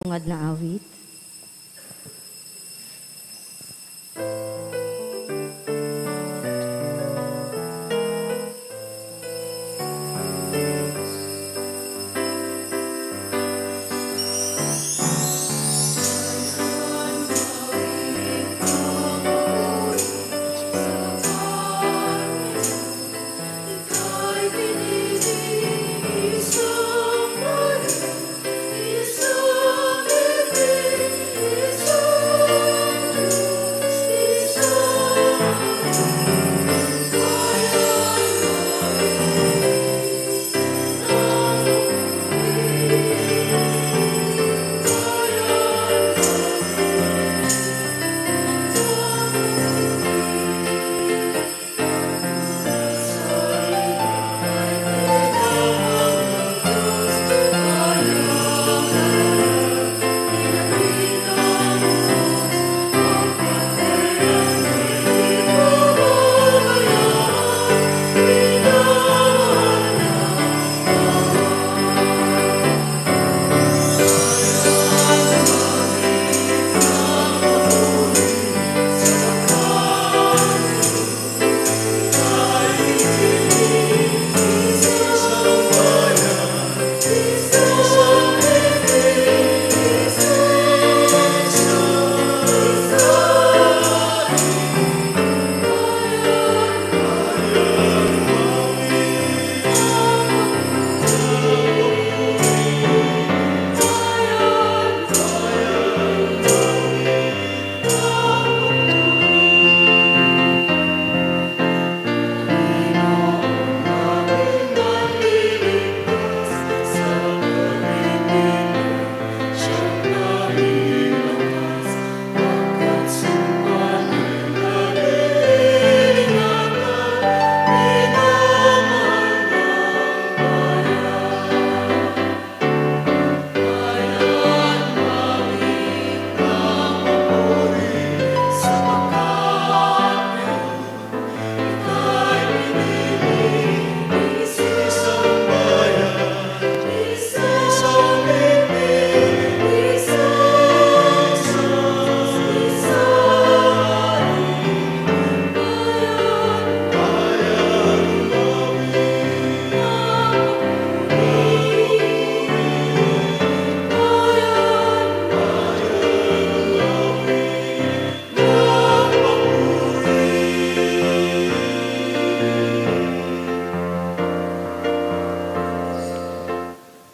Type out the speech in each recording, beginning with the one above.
Tungad na awit.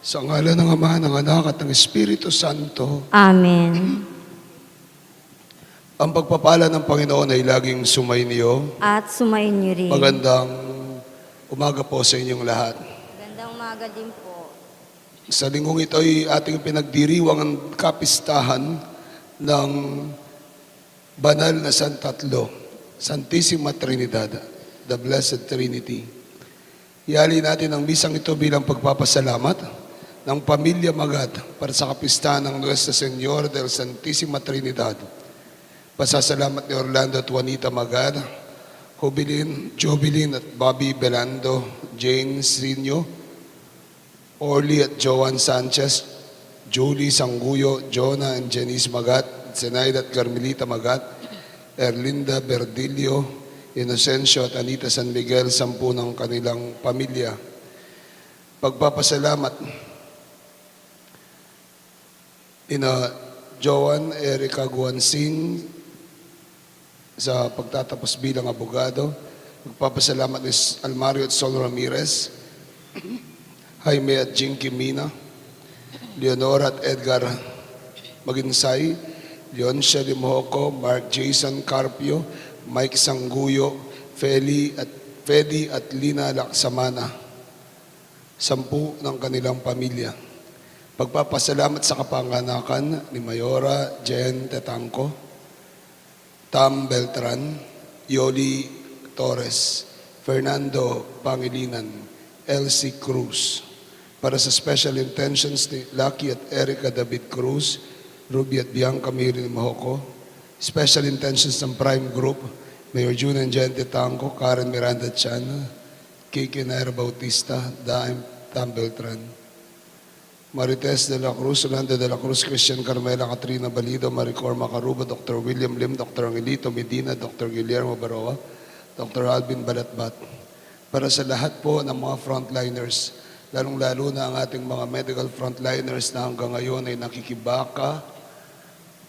Sa ngalan ng Ama, ng Anak, at ng Espiritu Santo. Amen. Ang pagpapala ng Panginoon ay laging sumainyo. At sumayin niyo rin. Magandang umaga po sa inyong lahat. Magandang umaga din po. Sa linggong ito ay ating pinagdiriwang ang kapistahan ng banal na Santatlo, Santissima Trinidad, the Blessed Trinity. Iyali natin ang misang ito bilang pagpapasalamat ng pamilya Magat para sa kapistahan ng Nuestra Señora del Santissima Trinidad. Pasasalamat ni Orlando at Juanita Magad, Jobilin at Bobby Belando, Jane Sinyo, Orly at Joan Sanchez, Julie Sanguyo, Jonah and Janice Magat, Zenaida at Carmelita Magat, Erlinda Berdillo, Inocencio at Anita San Miguel, 10 ng kanilang pamilya. Pagpapasalamat ina Joan Erica Guansing sa pagtatapos bilang abogado. Magpapasalamat ni Almario at Sol Ramirez, Jaime at Jinky Mina, Leonora at Edgar Maginsay, Leoncia Limojoco, Mark Jason Carpio, Mike Sanguyo, Fedi at Lina Laksamana, 10 ng kanilang pamilya. Pagpapasalamat sa kapanganakan ni Mayora Jen Tetangco, Tam Beltran, Yoli Torres, Fernando Pangilinan, Elsie Cruz. Para sa special intentions ni Lucky at Erica David Cruz, Ruby at Bianca Miri Mojoco. Special intentions ng Prime Group, Mayor June and Jen Tetangco, Karen Miranda Chan, Kiki Naira Bautista, Daim Tam Beltran. Marites de la Cruz, Rolando de la Cruz, Christian Carmela, Katrina Balido, Maricor Macaruba, Dr. William Lim, Dr. Angelito Medina, Dr. Guillermo Baroa, Dr. Alvin Balatbat. Para sa lahat po ng mga frontliners, lalong-lalo na ang ating mga medical frontliners na hanggang ngayon ay nakikibaka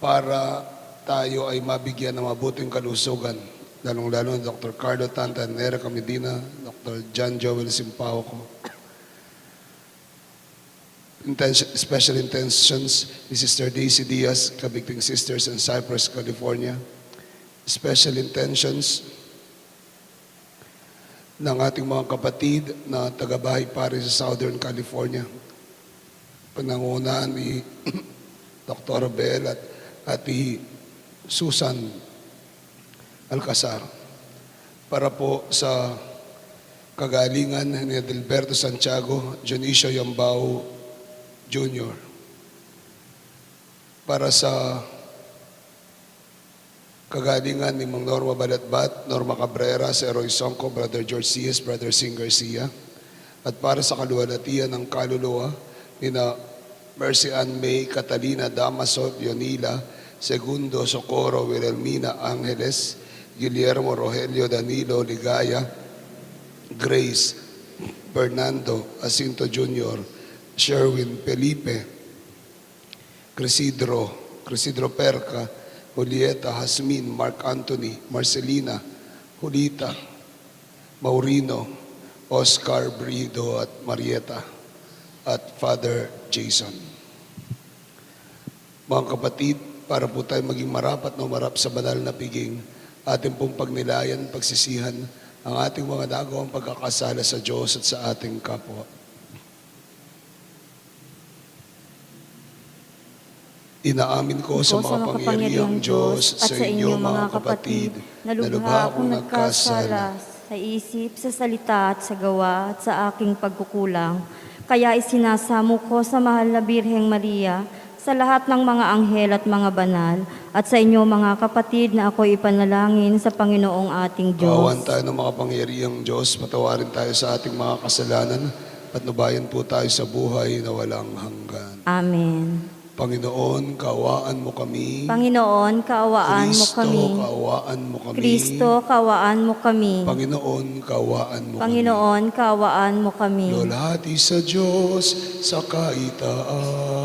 para tayo ay mabigyan ng mabuting kalusugan. Lalong-lalo na Dr. Carlo Tantan, Erica Medina, Dr. John Joel Simpauco. Special intentions ni Sister Daisy Diaz, Kabigting Sisters in Cypress, California. Special intentions ng ating mga kapatid na taga-bahay pare sa Southern California. Panangunahan ni Dr. Bel at Ati Susan Alcazar. Para po sa kagalingan ni Adalberto Santiago, Dionisio Yambao Jr. Para sa kagalingan ni Mang Norma Balatbat, Norma Cabrera, si Roy Songco, Brother George Cias, Brother Sing Garcia. At para sa kaluwalhatian ng kaluluwa ni na Mercy Ann May, Catalina Damaso, Leonila, Segundo Socorro, Wilhelmina Angeles, Guillermo Rogelio Danilo Ligaya, Grace Fernando Jacinto Jr., Sherwin Felipe, Crisidro Perca, Julieta Hasmin, Mark Anthony, Marcelina, Julita, Maurino, Oscar Brido at Marieta, at Father Jason. Mga kapatid, para po tayo maging marapat na umarap sa banal na piging, ating pong pagnilayan, pagsisihan, ang ating mga nagawang pagkakasala sa Diyos at sa ating kapwa. Inaamin ko sa makapangyarihang Diyos at sa inyo mga kapatid na lubha akong nagkasala sa isip, sa salita at sa gawa at sa aking pagkukulang. Kaya isinasamo ko sa mahal na Birheng Maria, sa lahat ng mga anghel at mga banal, at sa inyo mga kapatid na ako'y ipanalangin sa Panginoong ating Diyos. Kawan tayo ng makapangyarihang Diyos, patawarin tayo sa ating mga kasalanan, at nubayan po tayo sa buhay na walang hanggan. Amen. Panginoon, kaawaan mo kami. Panginoon, kaawaan mo kami. Kristo, kaawaan mo kami. Kristo, kaawaan mo kami. Panginoon, kaawaan mo Panginoon, kaawaan mo kami. kami. Lulhati sa Diyos sa kaitaasan.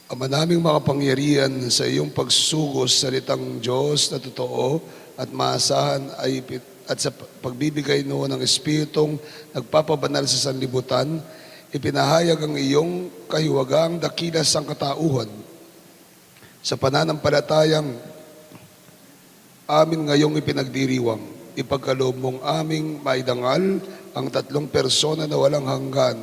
Ama naming makapangyarihan, sa iyong pagsusugos sa salitang Diyos na totoo at maasahan at sa pagbibigay noon ng Espiritong nagpapabanal sa sanlibutan, ipinahayag ang iyong kahiwagang dakila sang katauhan. Sa pananampalatayang amin ngayong ipinagdiriwang, ipagkaloob mong aming maidangal ang tatlong persona na walang hanggan,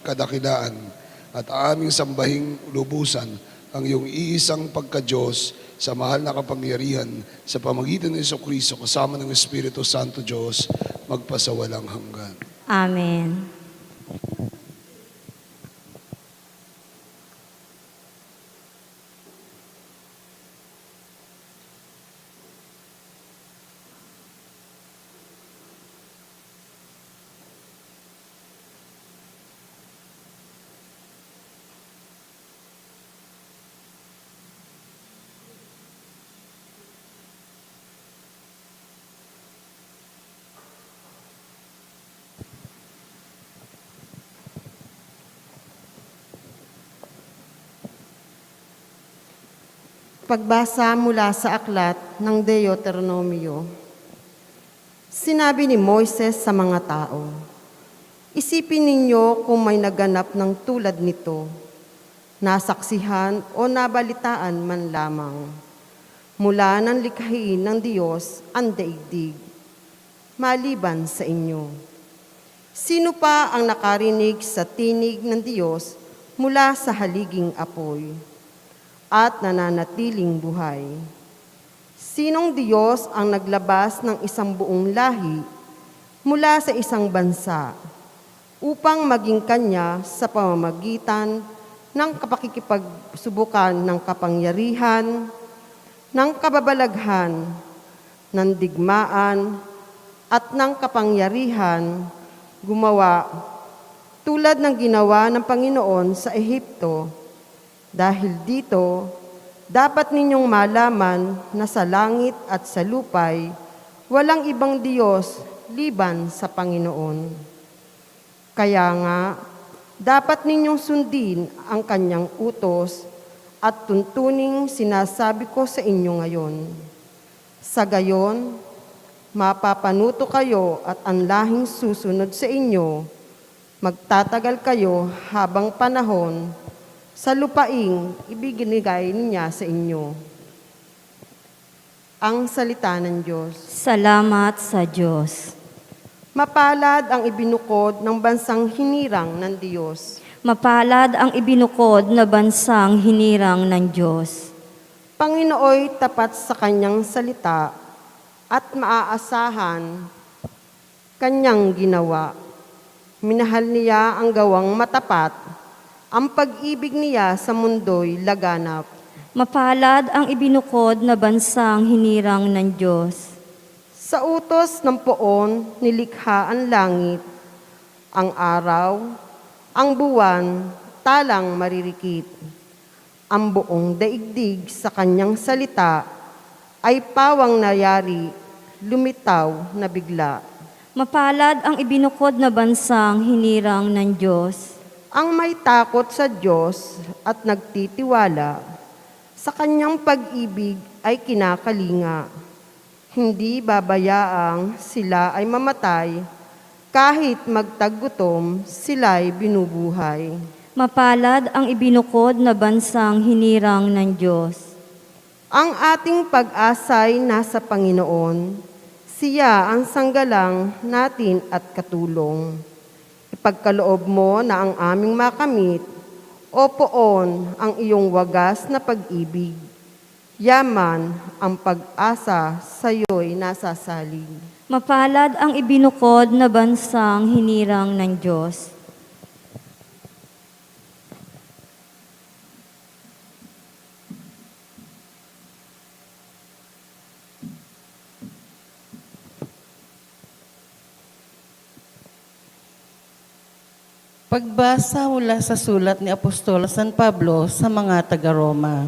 kadakilaan, at aming sambahing lubusan ang iyong iisang pagka-Diyos sa mahal na kapangyarihan sa pamagitan ng Jesucristo kasama ng Espiritu Santo Diyos magpasawalang hanggan. Amen. Pagbasa mula sa aklat ng Deuteronomio. Sinabi ni Moises sa mga tao, "Isipin ninyo kung may naganap ng tulad nito, nasaksihan o nabalitaan man lamang. Mula ng likhain ng Diyos ang daigdig, maliban sa inyo. Sino pa ang nakarinig sa tinig ng Diyos mula sa haliging apoy at nananatiling buhay? Sinong Diyos ang naglabas ng isang buong lahi mula sa isang bansa upang maging kanya sa pamamagitan ng pakikipagsubukan ng kapangyarihan, ng kababalaghan, ng digmaan, at ng kapangyarihan gumawa tulad ng ginawa ng Panginoon sa Ehipto? Dahil dito, dapat ninyong malaman na sa langit at sa lupay, walang ibang Diyos liban sa Panginoon. Kaya nga, dapat ninyong sundin ang kanyang utos at tuntuning sinasabi ko sa inyo ngayon. Sa gayon, mapapanuto kayo at ang lahing susunod sa inyo, magtatagal kayo habang panahon sa lupaing ibinigay niya sa inyo." Ang salita ng Diyos. Salamat sa Diyos. Mapalad ang ibinukod ng bansang hinirang ng Diyos. Mapalad ang ibinukod na bansang hinirang ng Diyos. Panginooy tapat sa kanyang salita at maaasahan kanyang ginawa. Minahal niya ang gawang matapat, ang pag-ibig niya sa mundo'y laganap. Mapalad ang ibinukod na bansang hinirang ng Diyos. Sa utos ng poon, nilikha ang langit, ang araw, ang buwan, talang maririkit. Ang buong daigdig sa kanyang salita ay pawang nayari, lumitaw na bigla. Mapalad ang ibinukod na bansang hinirang ng Diyos. Ang may takot sa Diyos at nagtitiwala sa kanyang pag-ibig ay kinakalinga. Hindi babayaang sila ay mamatay, kahit magtagutom sila'y binubuhay. Mapalad ang ibinukod na bansang hinirang ng Diyos. Ang ating pag-asa'y nasa Panginoon. Siya ang sanggalang natin at katulong. Ipagkaloob mo na ang aming makamit, o poon ang iyong wagas na pag-ibig. Yaman ang pag-asa sa'yo'y nasasalig. Mapalad ang ibinukod na bansang hinirang ng Diyos. Pagbasa mula sa sulat ni Apostol San Pablo sa mga taga-Roma.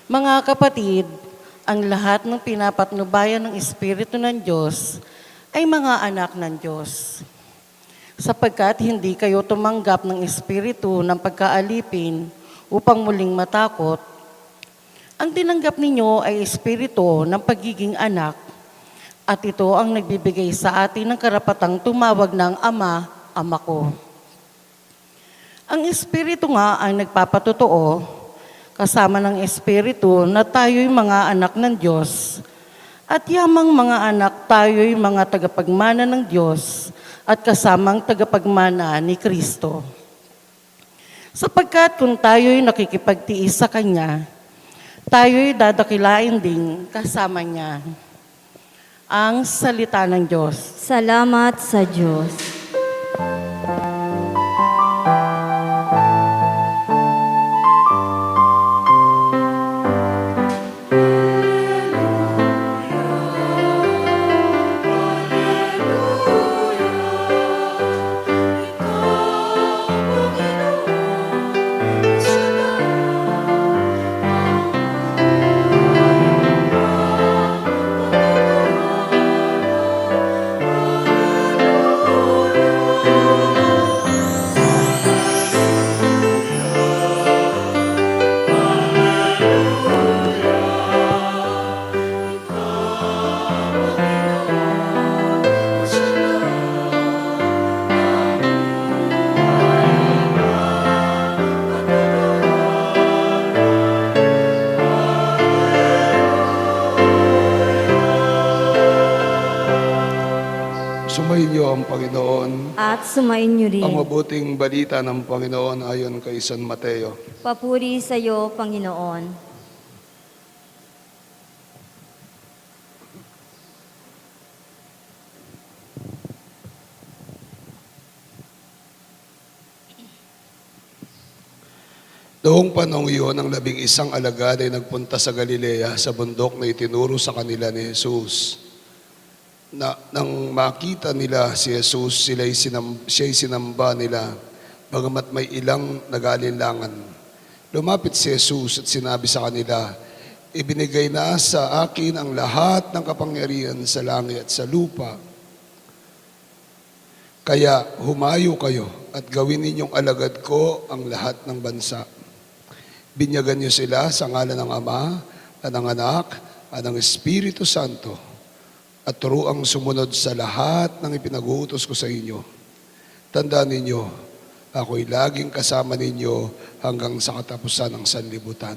Mga kapatid, ang lahat ng pinapatnubayan ng Espiritu ng Diyos ay mga anak ng Diyos. Sapagkat hindi kayo tumanggap ng espiritu ng pagkaalipin upang muling matakot, ang tinanggap ninyo ay espiritu ng pagiging anak at ito ang nagbibigay sa atin ng karapatang tumawag ng Ama, Ama ko. Ang espiritu nga ang nagpapatotoo kasama ng espiritu na tayo'y mga anak ng Diyos at yamang mga anak tayo'y mga tagapagmana ng Diyos at kasamang tagapagmana ni Kristo. Sapagkat kung tayo'y nakikipagtiis sa Kanya, tayo'y dadakilain din kasama niya. Ang salita ng Diyos. Salamat sa Diyos. Sumayin niyo ang Panginoon. At sumayin niyo rin. Ang mabuting balita ng Panginoon ayon kay San Mateo. Papuri sa iyo, Panginoon. Noong panahon iyon, ang 11 alagad ay nagpunta sa Galilea sa bundok na itinuro sa kanila ni Jesus. Nang makita nila si Jesus, siya'y sinamba nila, bagamat may ilang nag-alinlangan. Lumapit si Jesus at sinabi sa kanila, ibinigay na sa akin ang lahat ng kapangyarihan sa langit at sa lupa. Kaya humayo kayo at gawin ninyong alagad ko ang lahat ng bansa. Binyagan niyo sila sa ngalan ng Ama, at ng Anak, at ng Espiritu Santo, at turuang sumunod sa lahat ng ipinag-uutos ko sa inyo. Tandaan ninyo, ako'y laging kasama ninyo hanggang sa katapusan ng sanlibutan.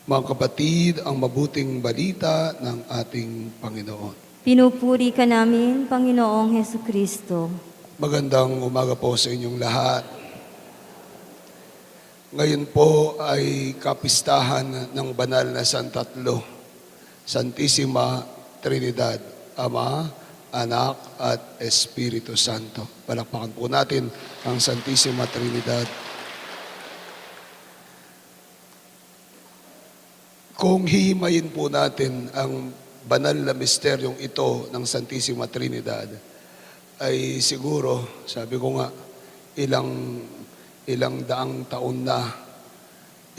Mga kapatid, ang mabuting balita ng ating Panginoon. Pinupuri ka namin, Panginoong Heso Kristo. Magandang umaga po sa inyong lahat. Ngayon po ay kapistahan ng banal na Santatlo, Santissima Trinidad, Ama, Anak, at Espiritu Santo. Palakpakan po natin ang Santissima Trinidad. Kung hihimayin po natin ang banal na misteryong ito ng Santissima Trinidad, ay siguro, sabi ko nga, ilang daang taon na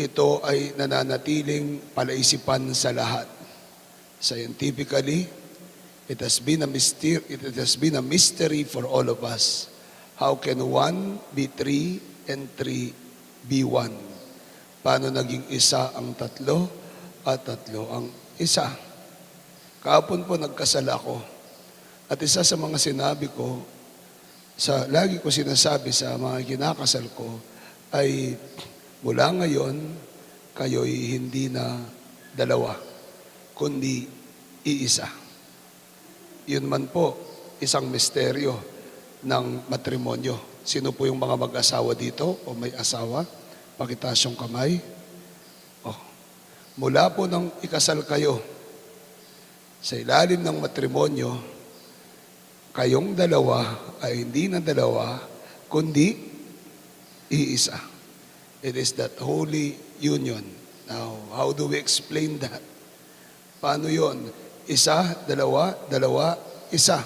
ito ay nananatiling palaisipan sa lahat. Scientifically, it has been a mystery for all of us. How can 1 be 3 and 3 be 1? Paano naging isa ang tatlo at tatlo ang isa? Kahapon po nagkasal ako. At isa sa mga sinabi ko, lagi ko sinasabi sa mga kinakasal ko, ay mula ngayon, kayo'y hindi na dalawa, kundi iisa. Yun man po, isang misteryo ng matrimonyo. Sino po yung mga mag-asawa dito o may asawa? Pakitaas yung kamay. Mula po nang ikasal kayo, sa ilalim ng matrimonyo, kayong dalawa ay hindi na dalawa, kundi iisa. It is that holy union. Now, how do we explain that? Paano yon? Isa, dalawa, dalawa, isa.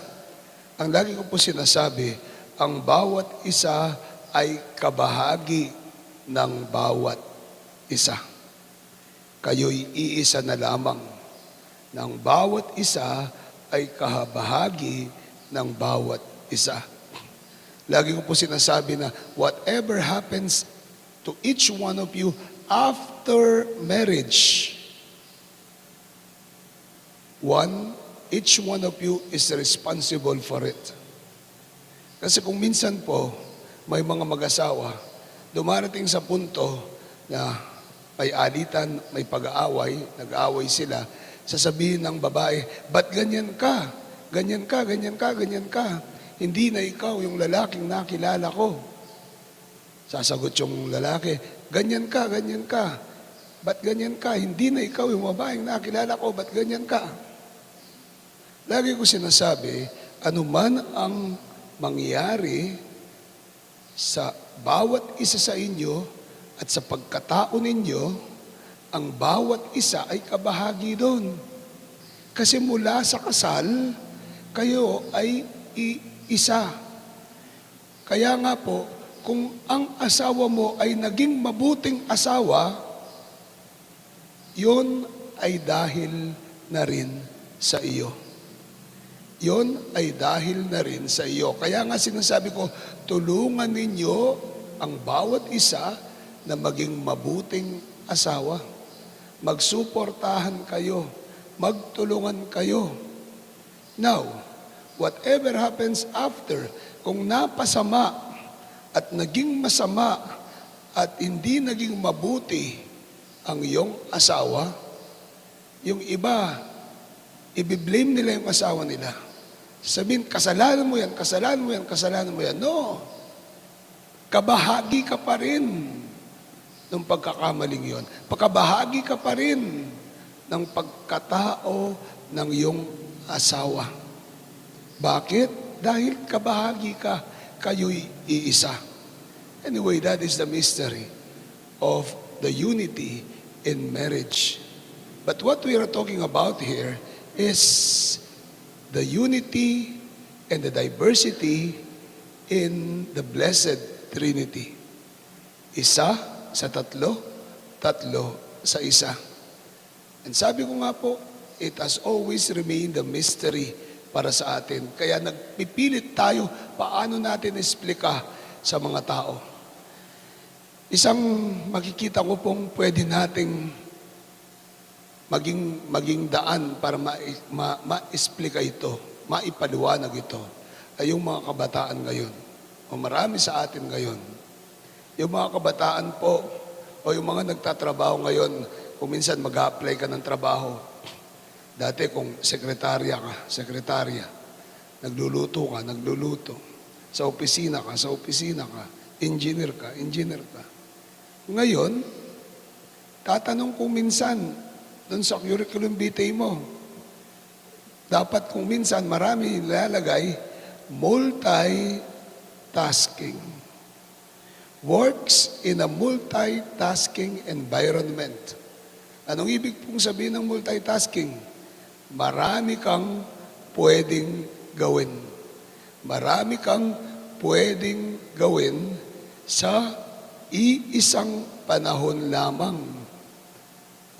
Ang lagi ko po sinasabi, ang bawat isa ay kabahagi ng bawat isa. Kayo'y iisa na lamang. Ng bawat isa ay kahabahagi ng bawat isa. Lagi ko po sinasabi na whatever happens to each one of you after marriage. Each one of you is responsible for it. Kasi kung minsan po, may mga mag-asawa, dumarating sa punto na may alitan, may pag-aaway, nag-aaway sila, sasabihin ng babae, ba't ganyan ka? Ganyan ka, ganyan ka, ganyan ka. Hindi na ikaw yung lalaking nakilala ko. Sasagot yung lalaki, ganyan ka, ganyan ka. Ba't ganyan ka? Hindi na ikaw yung babaeng nakilala ko, ba't ganyan ka? Lagi ko sinasabi, anuman ang mangyari sa bawat isa sa inyo at sa pagkatao ninyo, ang bawat isa ay kabahagi doon. Kasi mula sa kasal, kayo ay isa. Kaya nga po, kung ang asawa mo ay naging mabuting asawa, yun ay dahil na rin sa iyo. Yon ay dahil na rin sa iyo. Kaya nga sinasabi ko, tulungan ninyo ang bawat isa na maging mabuting asawa. Magsuportahan kayo. Magtulungan kayo. Now, whatever happens after, kung napasama at naging masama at hindi naging mabuti ang iyong asawa, yung iba, i-blame nila yung asawa nila. Sabihin, kasalanan mo yan, kasalanan mo yan, kasalanan mo yan. No. Kabahagi ka pa rin ng pagkakamaling yon. Pagkabahagi ka pa rin ng pagkatao ng iyong asawa. Bakit? Dahil kabahagi ka, kayo'y iisa. Anyway, that is the mystery of the unity in marriage. But what we are talking about here is the unity and the diversity in the Blessed Trinity. Isa sa tatlo, tatlo sa isa. And sabi ko nga po, it has always remained a mystery para sa atin. Kaya nagpipilit tayo paano natin explika sa mga tao. Isang makikita ko pong pwede nating maging daan para ma-explika ito, maipaliwanag ito, ay yung mga kabataan ngayon, o marami sa atin ngayon. Yung mga kabataan po, o yung mga nagtatrabaho ngayon, kung minsan mag-a-apply ka ng trabaho, dati kung sekretarya, nagluluto ka, sa opisina ka, engineer ka. Ngayon, tatanong kung minsan, doon sa curriculum vitae mo, dapat kung minsan marami nilalagay, multitasking. Works in a multitasking environment. Anong ibig pong sabihin ng multitasking? Marami kang pwedeng gawin. Marami kang pwedeng gawin sa iisang panahon lamang.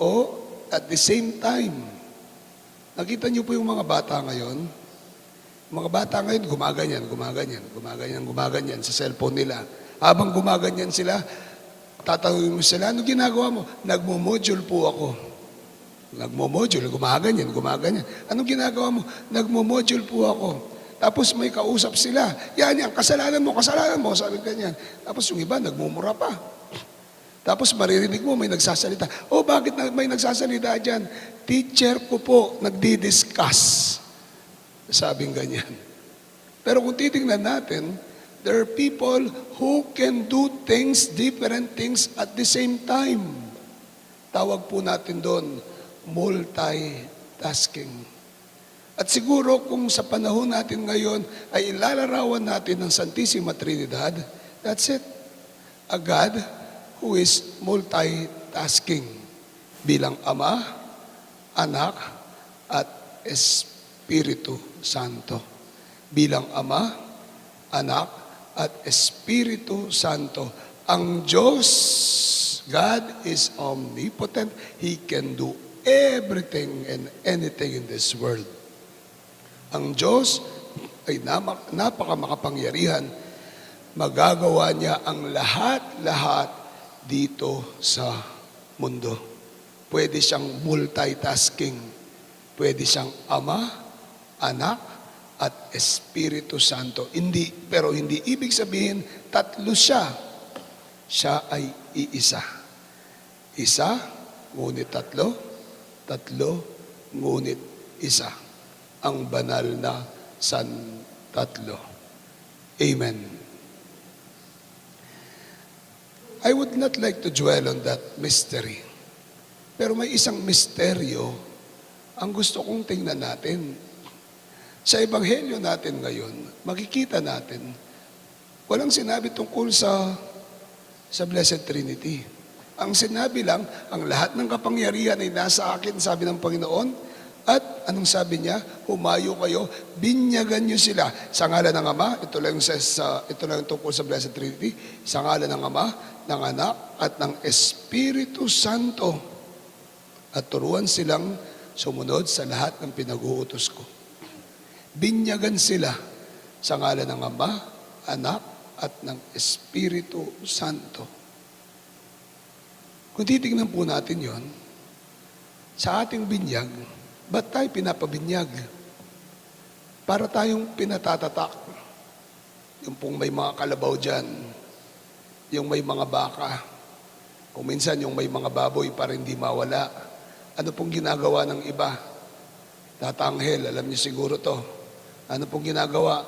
O at the same time, nakita niyo po yung mga bata ngayon? Mga bata ngayon, gumaganyan sa cellphone nila. Habang gumaganyan sila, tatanungin mo sila, ano ginagawa mo? Nagmo-module po ako. Nagmo-module, gumaganyan. Anong ginagawa mo? Nagmo-module po ako. Tapos may kausap sila. Yan, kasalanan mo, sabi ganyan. Tapos yung iba, nagmumura pa. Tapos maririnig mo, may nagsasalita. Bakit may nagsasalita dyan? Teacher ko po, nagdi-discuss. Sabing ganyan. Pero kung titingnan natin, there are people who can do different things at the same time. Tawag po natin doon, multitasking. At siguro kung sa panahon natin ngayon ay ilalarawan natin ng Santissima Trinidad, that's it. A God who is multitasking bilang Ama, Anak, at Espiritu Santo. Bilang Ama, Anak, at Espiritu Santo. Ang Diyos, God is omnipotent. He can do everything and anything in this world. Ang Diyos ay napakamakapangyarihan. Magagawa niya ang lahat-lahat dito sa mundo. Pwede siyang multitasking. Pwede siyang Ama, Anak, at Espiritu Santo. Pero hindi ibig sabihin tatlo siya. Siya ay iisa. Isa, ngunit tatlo. Tatlo, ngunit isa. Ang banal na San Tatlo. Amen. I would not like to dwell on that mystery. Pero may isang misteryo ang gusto kong tingnan natin. Sa Ebanghelyo natin ngayon, makikita natin, walang sinabi tungkol sa Blessed Trinity. Ang sinabi lang, ang lahat ng kapangyarihan ay nasa akin, sabi ng Panginoon, at anong sabi niya? Humayo kayo, binyagan niyo sila. Sa ngalan ng Ama, ito lang yung tungkol sa Blessed Trinity, sa ngalan ng Ama, ng Anak, at ng Espiritu Santo. At turuan silang sumunod sa lahat ng pinag-uutos ko. Binyagan sila sa ngalan ng Ama, Anak, at ng Espiritu Santo. Kung titignan po natin yon, sa ating binyag, ba't tayo pinapabinyag? Para tayong pinatatatak. Yung pong may mga kalabaw dyan, yung may mga baka, kung minsan yung may mga baboy para hindi mawala. Ano pong ginagawa ng iba? Tatanghel, alam niyo siguro to. Ano pong ginagawa?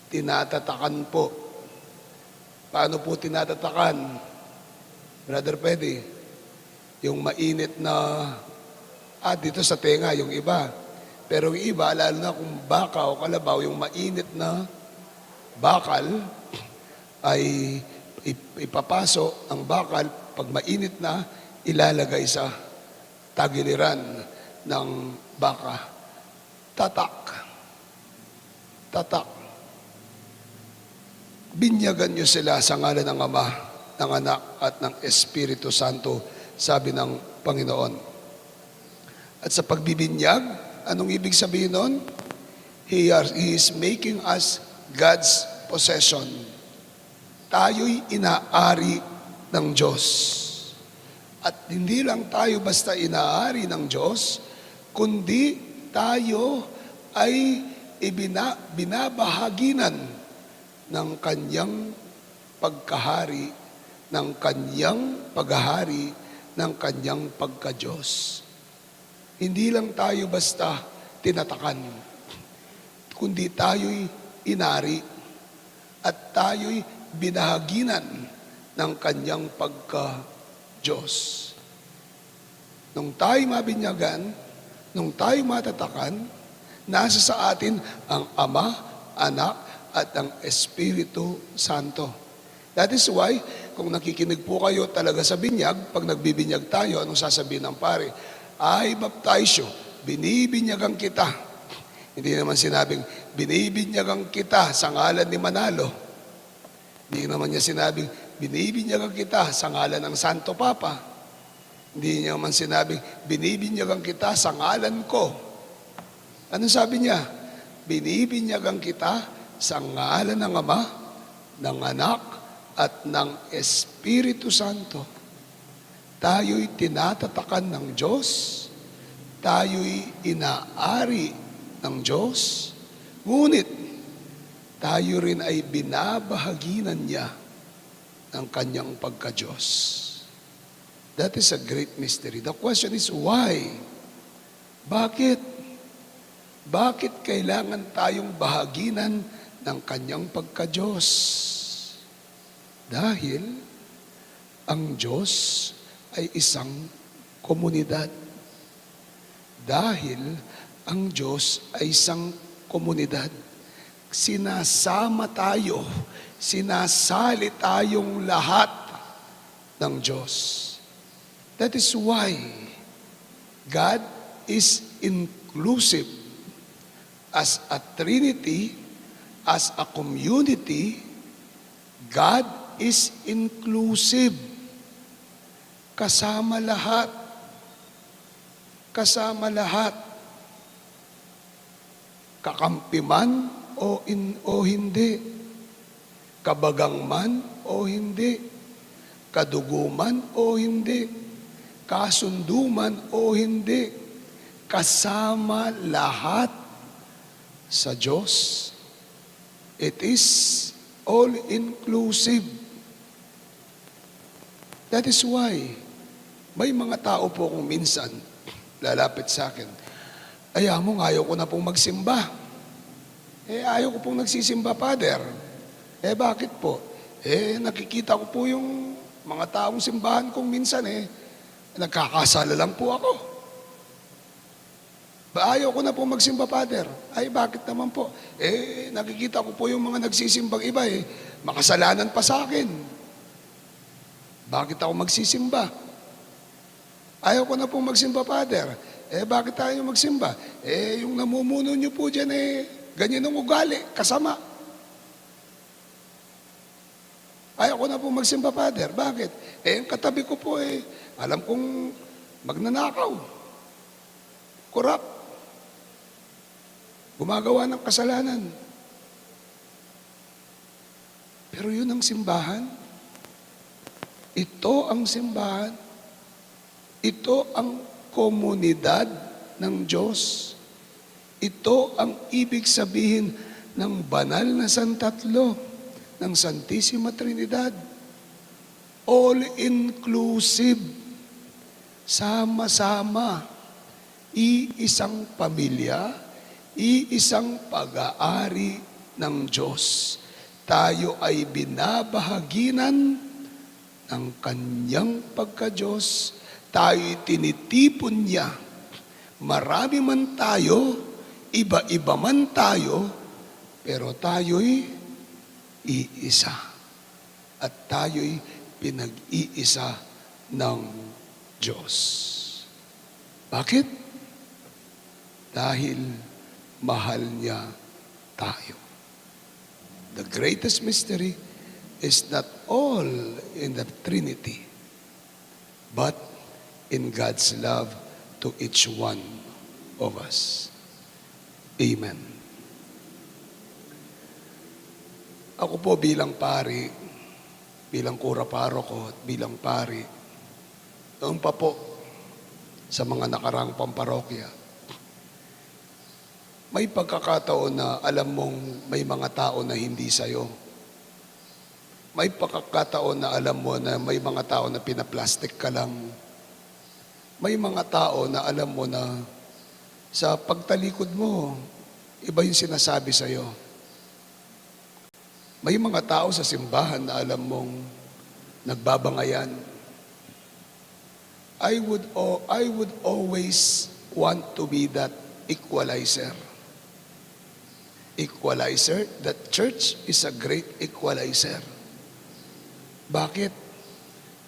Tinatatakan po. Paano po tinatatakan? Brother Pedi, yung mainit na, dito sa tenga, yung iba. Pero yung iba, lalo na kung baka o kalabaw, yung mainit na bakal, ay ipapaso ang bakal, pag mainit na, ilalagay sa tagiliran ng baka. Tatak. Tatak. Binyagan niyo sila sa ngalan ng Ama, ng Anak, at ng Espiritu Santo, sabi ng Panginoon. At sa pagbibinyag, anong ibig sabihin nun? He is making us God's possession. Tayo'y inaari ng Diyos. At hindi lang tayo basta inaari ng Diyos, kundi tayo ay binabahaginan ng Kanyang pagkahari, ng Kanyang paghahari, ng Kanyang pagka-Diyos. Hindi lang tayo basta tinatakan, kundi tayo'y inari at tayo'y binahaginan ng Kanyang pagka-Diyos. Nung tayo mabinyagan, nung tayo matatakan, nasa sa atin ang Ama, Anak, at ang Espiritu Santo. That is why, kung nakikinig po kayo talaga sa binyag, pag nagbibinyag tayo, anong sasabihin ng pare? I baptize you, binibinyagan kita. Hindi naman sinabing, binibinyagan kita sa ngalan ni Manalo. Hindi naman niya sinabing, binibinyagan kita sa ngalan ng Santo Papa. Hindi niya naman sinabing, binibinyagan kita sa ngalan ko. Anong sabi niya? Binibinyagan kita sa ngalan ng Ama, ng Anak, at ng Espiritu Santo. Tayo'y tinatatakan ng Diyos, tayo'y inaari ng Diyos, ngunit tayo rin ay binabahaginan niya ng Kanyang pagka-Diyos. That is a great mystery. The question is why? Bakit? Bakit kailangan tayong bahaginan ng Kanyang pagka-Diyos? Dahil ang Diyos ay isang komunidad. Dahil ang Diyos ay isang komunidad. Sinasama tayo, sinasali tayong lahat ng Diyos. That is why God is inclusive. As a Trinity, as a community, God is inclusive. Kasama lahat. Kasama lahat. Kakampi man o hindi. Kabagang man o hindi, kaduguman o hindi, kasunduman o hindi, kasama lahat sa Diyos. It is all-inclusive. That is why, may mga tao po kung minsan lalapit sa akin, ayaw mo, ayaw ko na pong magsimba. Ayaw ko pong nagsisimba, Father. Bakit po? Nakikita ko po yung mga taong simbahan kong minsan nagkakasala lang po ako. Ayaw ko na po magsimba, Father. Ay, bakit naman po? Nakikita ko po yung mga nagsisimbang iba makasalanan pa sa akin. Bakit ako magsisimba? Ayaw ko na po magsimba, Father. Bakit tayo magsimba? Yung namumuno nyo po dyan, ganyan ang ugali, kasama. Ayaw ko na po magsimba, Father. Bakit? Yung katabi ko po, alam kong magnanakaw, kurap, gumagawa ng kasalanan. Pero yun ang simbahan. Ito ang simbahan. Ito ang komunidad ng Diyos. Ito ang ibig sabihin ng banal na Santatlo, ng Santissima Trinidad. All-inclusive. Sama-sama. Iisang pamilya, iisang pag-aari ng Diyos. Tayo ay binabahaginan ng Kanyang pagka-Diyos. Tayo'y tinitipon niya. Marami man tayo, iba-iba man tayo, pero tayo'y iisa. At tayo'y pinag-iisa ng Diyos. Bakit? Dahil mahal niya tayo. The greatest mystery is not all in the Trinity, but in God's love to each one of us. Amen. Ako po bilang pari, bilang kura paroko at bilang pari, noon pa po sa mga nakaraang pamparokya, may pagkakataon na alam mong may mga tao na hindi sa'yo. May pagkakataon na alam mo na may mga tao na pinaplastic ka lang. May mga tao na alam mo na sa pagtalikod mo, iba yung sinasabi sa'yo. May mga tao sa simbahan na alam mong nagbabangayan. I would always want to be that equalizer. Equalizer, that church is a great equalizer. Bakit?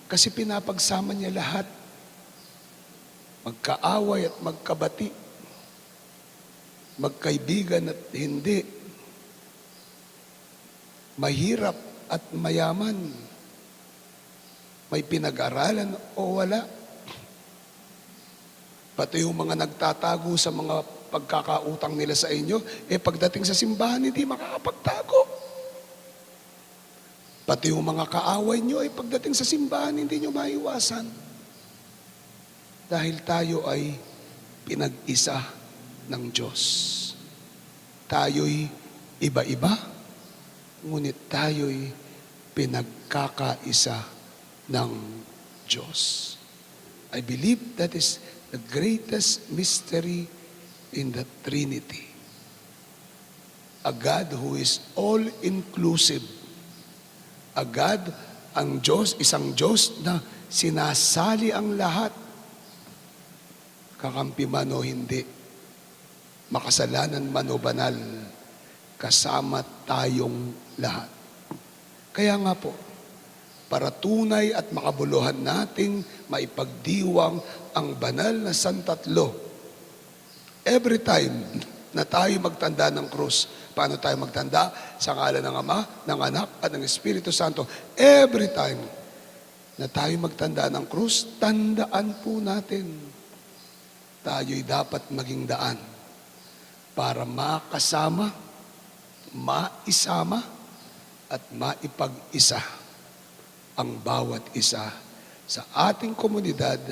Kasi pinapagsama niya lahat. Magkaaway at magkabati. Magkaibigan at hindi. Mahirap at mayaman. May pinag-aralan o wala. Pati yung mga nagtatago sa mga pagkakautang nila sa inyo, pagdating sa simbahan, hindi makakapagtago. Pati yung mga kaaway nyo, pagdating sa simbahan, hindi nyo maiwasan. Dahil tayo ay pinag-isa ng Diyos. Tayo'y iba-iba, ngunit tayo'y pinagkakaisa ng Diyos. I believe that is the greatest mystery in the Trinity. A God who is all-inclusive. A God, ang Diyos, isang Diyos na sinasali ang lahat. Kakampi man o hindi, makasalanan man o banal, kasama tayong lahat. Kaya nga po, para tunay at makabuluhan nating maipagdiwang ang banal na Santatlo, every time na tayo magtanda ng krus, paano tayo magtanda? Sa ngalan ng Ama, ng Anak, at ng Espiritu Santo. Every time na tayo magtanda ng krus, tandaan po natin, tayo'y dapat maging daan para makasama, maisama, at maipag-isa ang bawat isa sa ating komunidad,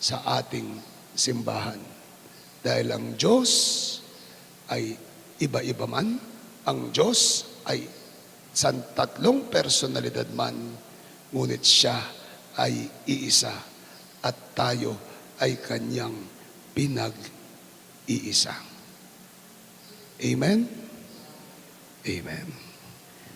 sa ating simbahan. Dahil ang Diyos ay iba-iba man, ang Diyos ay tatlong personalidad man, ngunit siya ay iisa at tayo ay kanyang pinag-iisa. Amen? Amen.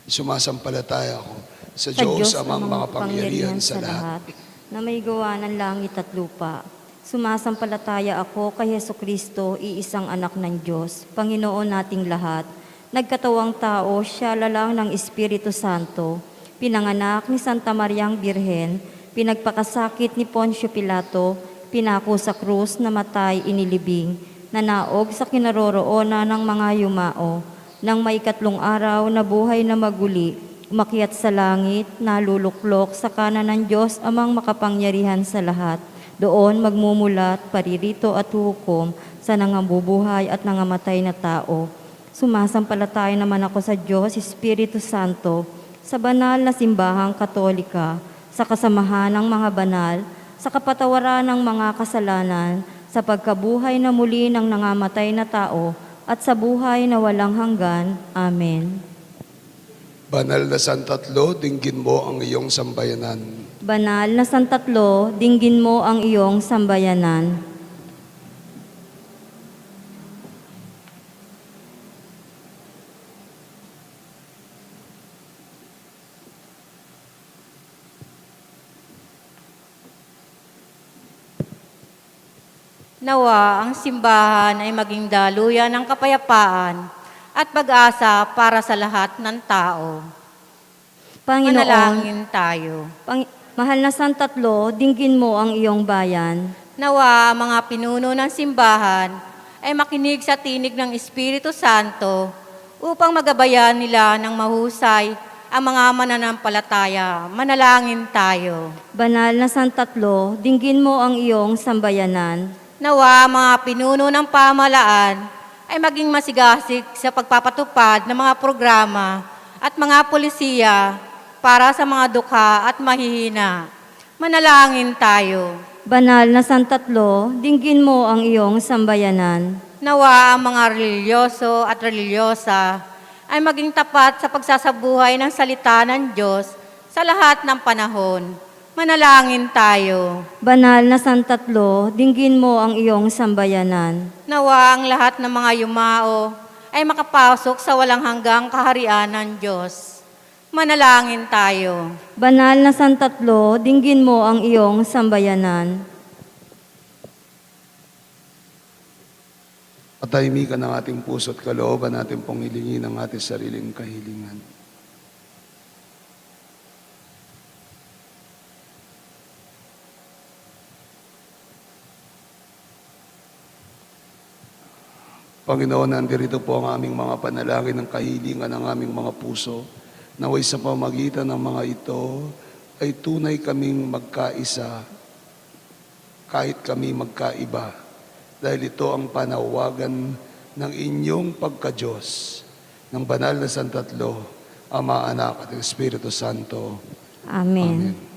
Sumasampalataya ako sa Diyos amang makapangyarihan sa lahat, na may gawa ng langit at lupa. Sumasampalataya ako kay Jesucristo, iisang anak ng Diyos, Panginoon nating lahat. Nagkatawang tao, siya lalang ng Espiritu Santo, pinanganak ni Santa Mariang Birhen, pinagpakasakit ni Poncio Pilato, pinako sa krus, namatay, inilibing, nanaog sa kinaroroonan ng mga yumao, nang may 3 araw na buhay na maguli, umakyat sa langit, naluluklok sa kanan ng Diyos amang makapangyarihan sa lahat. Doon magmumulat, paririto at hukom sa nangabubuhay at nangamatay na tao. Sumasampalataya naman ako sa Diyos, Espiritu Santo, sa banal na simbahang katolika, sa kasamahan ng mga banal, sa kapatawaran ng mga kasalanan, sa pagkabuhay na muli ng nangamatay na tao, at sa buhay na walang hanggan. Amen. Banal na Santatlo, dinggin mo ang iyong sambayanan. Banal na Santatlo, dinggin mo ang iyong sambayanan. Nawa ang simbahan ay maging daluyan ng kapayapaan at pag-asa para sa lahat ng tao. Panginoon, Manalangin tayo. mahal na Santatlo, dinggin mo ang iyong bayan. Nawa ang mga pinuno ng simbahan ay makinig sa tinig ng Espiritu Santo upang magabayan nila ng mahusay ang mga mananampalataya. Manalangin tayo. Banal na Santatlo, dinggin mo ang iyong sambayanan. Nawa ang mga pinuno ng pamahalaan ay maging masigasig sa pagpapatupad ng mga programa at mga polisiya para sa mga dukha at mahihina. Manalangin tayo. Banal na Santatlo, dinggin mo ang iyong sambayanan. Nawa ang mga religyoso at religyosa ay maging tapat sa pagsasabuhay ng salita ng Diyos sa lahat ng panahon. Manalangin tayo. Banal na Santatlo, dinggin mo ang iyong sambayanan. Nawa ang lahat ng mga yumao ay makapasok sa walang hanggang kaharian ng Diyos. Manalangin tayo. Banal na Santatlo, dinggin mo ang iyong sambayanan. Patahimikan ang ating puso at kalooban natin pong hilingin ang ating sariling kahilingan. Panginoon, nandirito po ang aming mga panalangin ng kahilingan ng aming mga puso. Naway sa pamagitan ng mga ito ay tunay kaming magkaisa kahit kami magkaiba. Dahil ito ang panawagan ng inyong pagka-Diyos, ng banal na Santatlo, Ama, Anak at Espiritu Santo. Amen. Amen.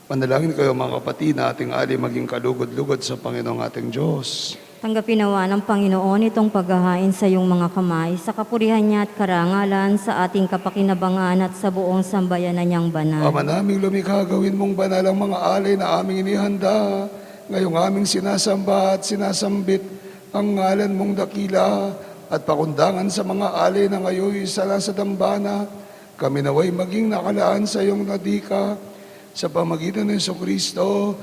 Manalangin kayo mga kapatid na ating ali maging kalugod-lugod sa Panginoong ating Diyos. Tanggapin nawa ng Panginoon itong paghahain sa iyong mga kamay, sa kapurihan niya at karangalan, sa ating kapakinabangan at sa buong sambayan na niyang banal. Ama naming lumikha, gawin mong banal ang mga alay na aming inihanda. Ngayong aming sinasamba at sinasambit ang ngalan mong dakila at pakundangan sa mga alay na ngayon sa nasa dambana. Kami naway maging nakalaan sa iyong nadika sa pamagitan ng Jesucristo,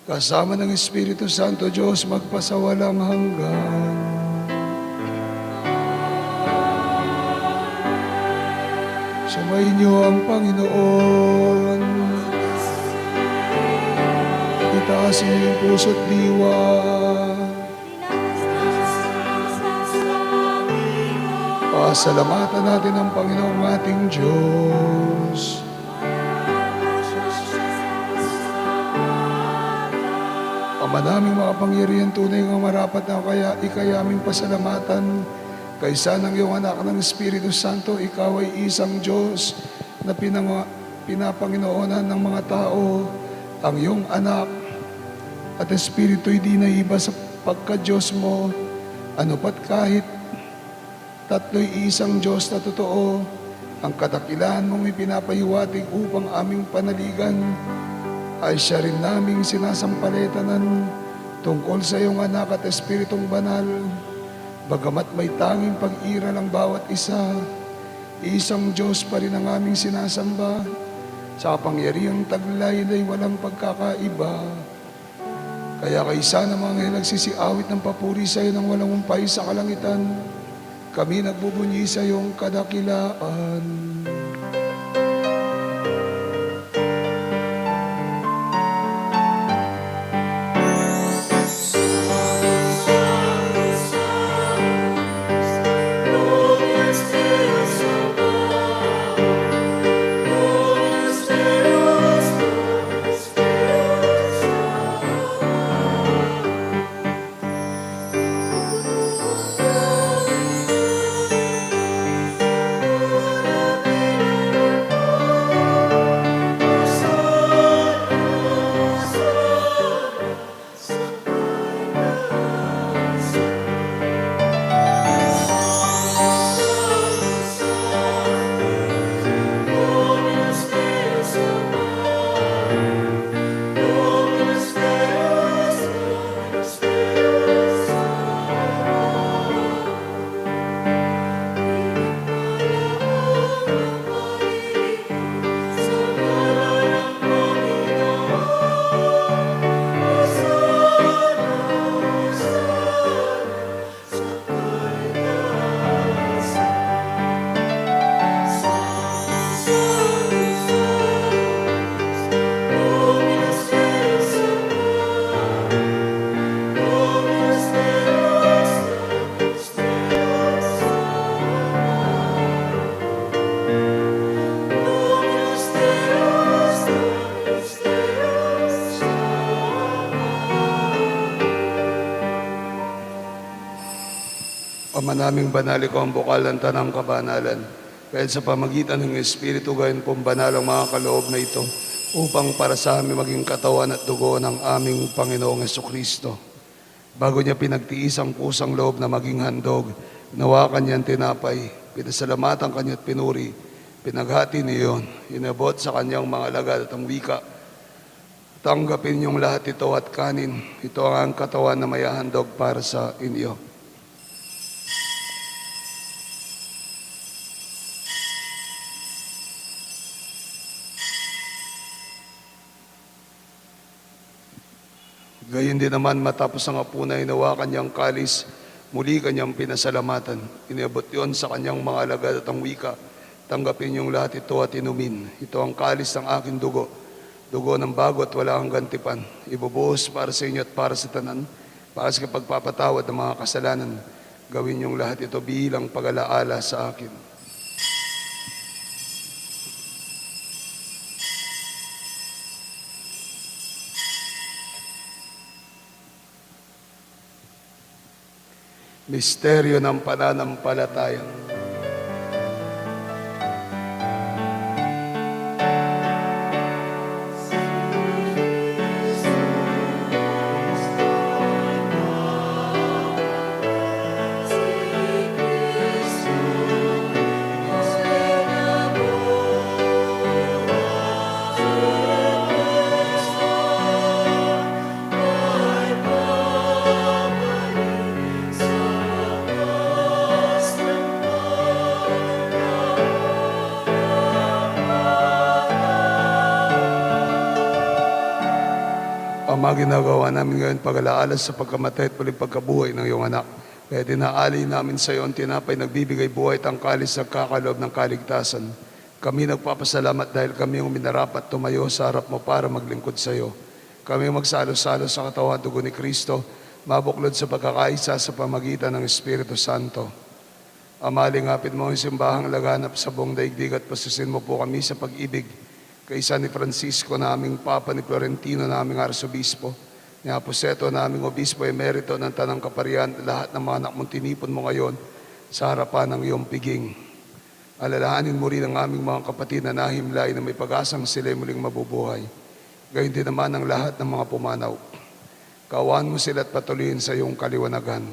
kasama ng Espiritu Santo Diyos, magpasawalang hanggan. Sumayin niyo ang Panginoon. Itaasin niyo yung puso't diwa. Pasalamatan natin ang Panginoong ating Diyos. Ama naming makapangyarihan, tunay nga marapat na kaya ikayaming pasalamatan kaysa ng iyong anak ng Espiritu Santo. Ikaw ay isang Diyos na pinapanginoonan ng mga tao. Ang iyong anak at Espiritu'y di naiba sa pagka-Diyos mo. Ano pat kahit tatlo'y isang Diyos na totoo, ang kadakilahan mong ipinapahiwatig upang aming panaligan ay siya rin naming sinasampaletanan tungkol sa iyong anak at Espiritong Banal. Bagamat may tanging pag-iral ang bawat isa, isang Diyos pa rin ang aming sinasamba. Sa kapangyarihang taglay ay walang pagkakaiba. Kaya kaysa ng mga ngayon nagsisiawit ng papuri sa iyo ng walang umpay sa kalangitan, kami nagbubunyi sa iyong kadakilaan. Ama naming banal, ikaw ang bukal ng tanang kabanalan. Kahit sa pamagitan ng Espiritu, gayon pong banal ang mga kaloob na ito, upang para sa amin maging katawan at dugo ng aming Panginoong Jesucristo. Bago niya pinagtiis ang kusang loob na maging handog, nawa kanyang tinapay, pinasalamatan kanya at pinuri, pinaghati niyon, inabot sa kanyang mga alagad at ang wika, tanggapin niyong lahat ito at kanin, ito ang katawan na may handog para sa inyo. Gayon din naman matapos ang hapunan, inawa kanyang kalis, muli kanyang pinasalamatan. Inabot yon sa kanyang mga alagad at ang wika, tanggapin niyong lahat ito at inumin. Ito ang kalis ng aking dugo, dugo ng bago at wala kang gantipan. Ibubuhos para sa inyo at para sa tanan, para sa pagpapatawad ng mga kasalanan. Gawin niyong lahat ito bilang pag-alaala sa akin. Misteryo ng pananampalataya. mga ginagawa namin ngayon pag-alaala sa pagkamatay at muling pagkabuhay ng iyong anak. Kaya dinaali namin sa iyo ang tinapay nagbibigay buhay at ang kalis sa kakaloob ng kaligtasan. Kami nagpapasalamat dahil kami yung minarapat tumayo sa harap mo para maglingkod sa iyo. Kami magsalo-salo sa katawan at dugo ni Kristo, mabuklod sa pagkakaisa sa pamagitan ng Espiritu Santo. Ama, lingapin mo ang simbahang laganap sa buong daigdig at pasusin mo po kami sa pag-ibig. Kaisa ni Francisco na aming Papa, ni Florentino na aming Arsobispo, ni Aposeto na aming Obispo Emerito ng Tanang Kaparian, lahat ng mga anak mong tinipon mo ngayon sa harapan ng iyong piging. Alalahanin mo rin ang aming mga kapatid na nahimlay na may pag-asang sila muling mabubuhay. Gayon din naman ang lahat ng mga pumanaw. Kaawaan mo sila at patuloyin sa iyong kaliwanagan.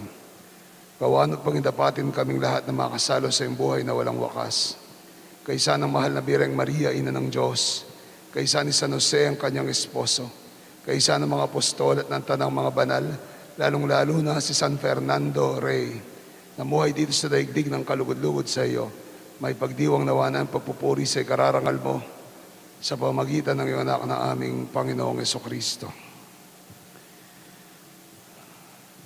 Kaawaan at pangindapatin kaming lahat na makasalo sa iyong buhay na walang wakas. Kaysa ng mahal na Birheng Maria, Ina ng Diyos, kaysa ni San Jose ang kanyang esposo, kaysa ng mga apostol at ng tanang mga banal, lalong-lalo na si San Fernando Rey, namuhay dito sa daigdig ng kalugod-lugod sa iyo, may pagdiwang nawa ng pagpupuri sa ikararangal mo sa pamagitan ng iyong anak na aming Panginoong Jesucristo.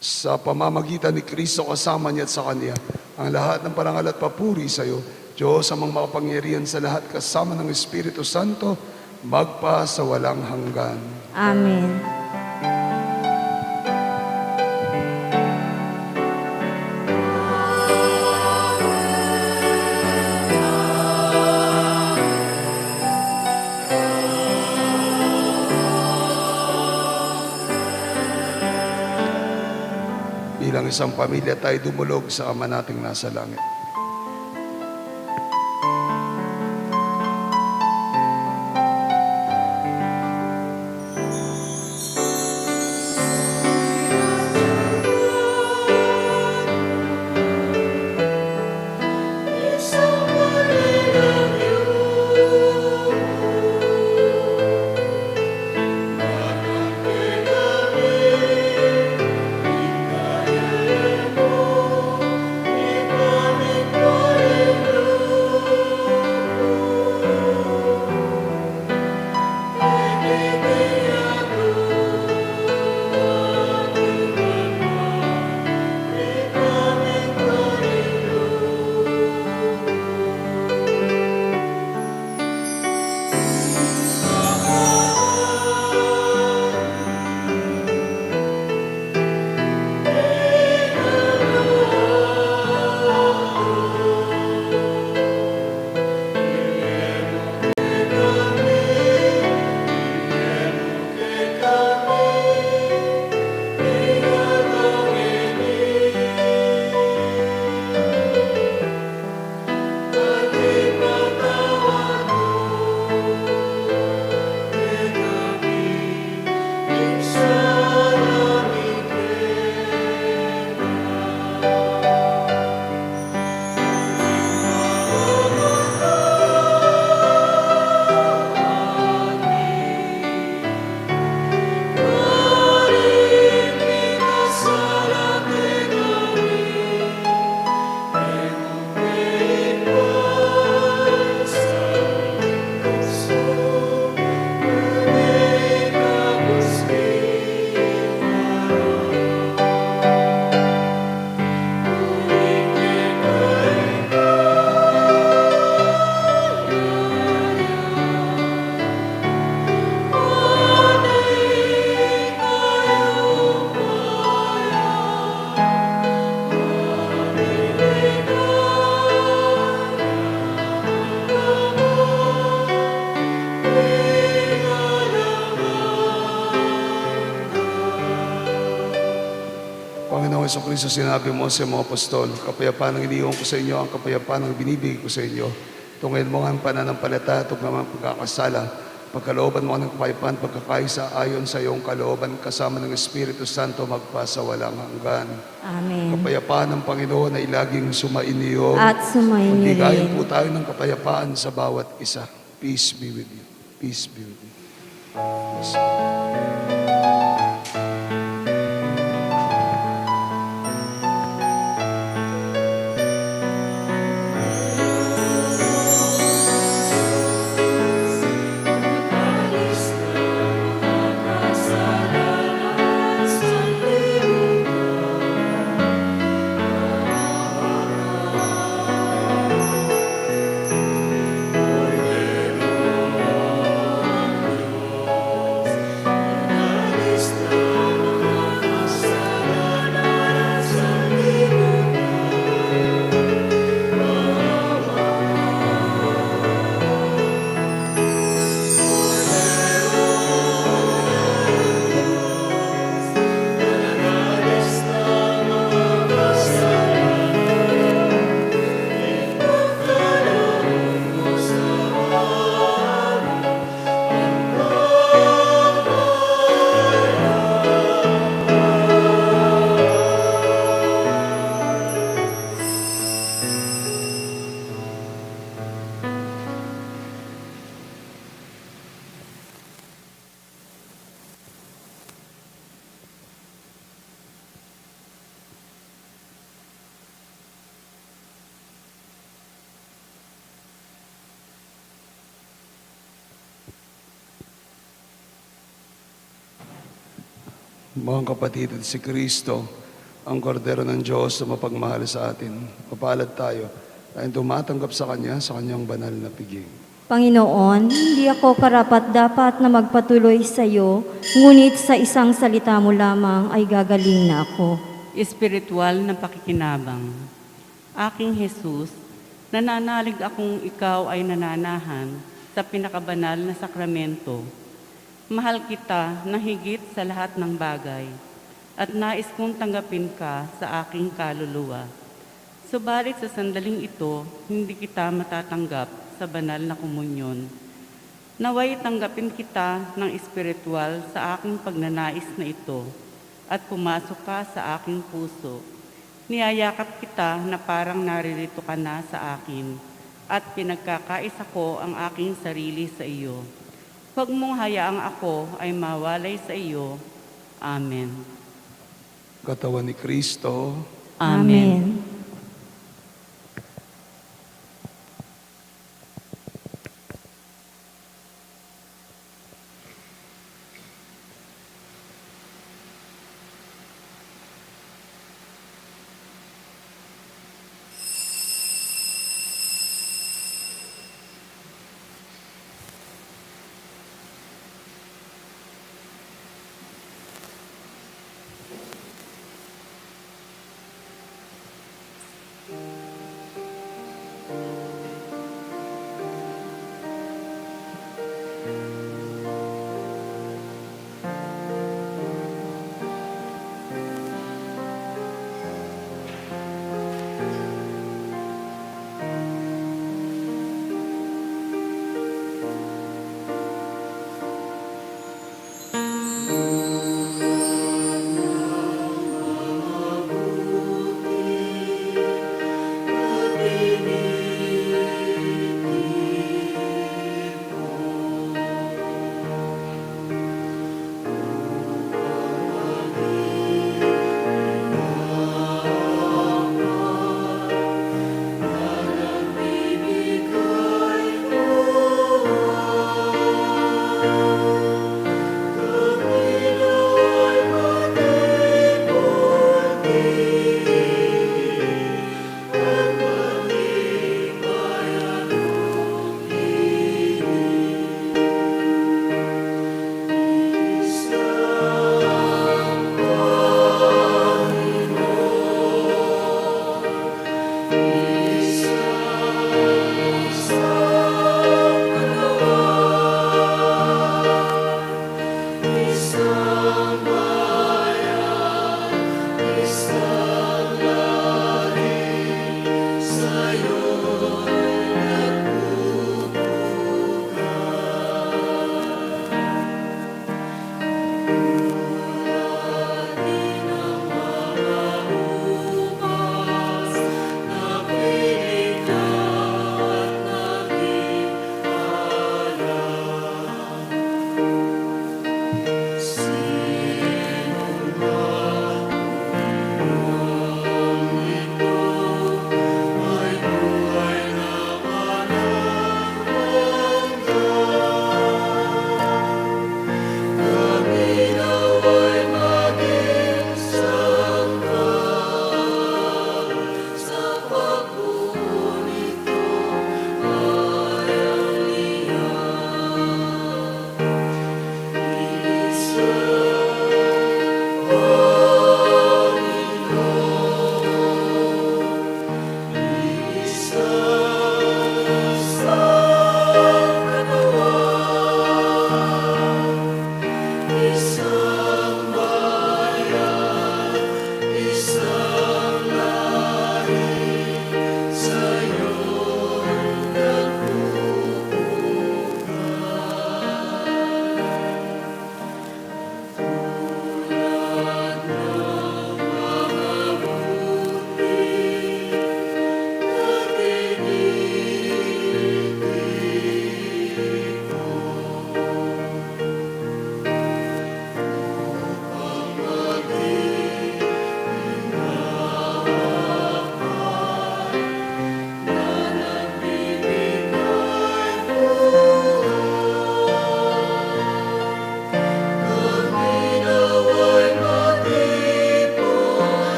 Sa pamamagitan ni Kristo kasama niya at sa Kanya, ang lahat ng parangal at papuri sa iyo, Diyos amang makapangyarihan sa lahat kasama ng Espiritu Santo, magpa sa walang hanggan. Amen. Bilang isang pamilya tayo dumulog sa Ama nating nasa langit. Panginoong Jesucristo, sinabi mo sa mga apostol, kapayapaan ang iniwan ko sa inyo, ang kapayapaan ang binibigay ko sa inyo. Tungayin mo ang pananampalataya, tugma ang pagkakasala, pagkalooban mo ng kapayapaan, pagkakaisa ayon sa iyong kalooban, kasama ng Espiritu Santo, magpasa walang hanggan. Amen. Kapayapaan ng Panginoon ay laging sumainiyo. At sumainyo Magbigayan rin. po tayo ng kapayapaan sa bawat isa. Peace be with you. Peace be with you. Peace. Alis na mga kasalanan. Mga kapatid, si Kristo, ang kordero ng Diyos na mapagmahal sa atin. Mapalad tayo dahil tumatanggap sa kanyang banal na piging. Panginoon, hindi ako karapat-dapat na magpatuloy sa iyo, ngunit sa isang salita mo lamang ay gagaling na ako. Espiritual na pakikinabang. Aking Jesus, nananalig akong ikaw ay nananahan sa pinakabanal na sakramento. Mahal kita na higit sa lahat ng bagay at nais kong tanggapin ka sa aking kaluluwa. Subalit sa sandaling ito, hindi kita matatanggap sa banal na komunyon. Naway tanggapin kita ng espiritual sa aking pagnanais na ito at pumasok ka sa aking puso. Niyayakap kita na parang naririto ka na sa akin at pinagkakaisa ko ang aking sarili sa iyo. Huwag mong hayaang ako ay mawalay sa iyo. Amen. Katawan ni Kristo, Amen.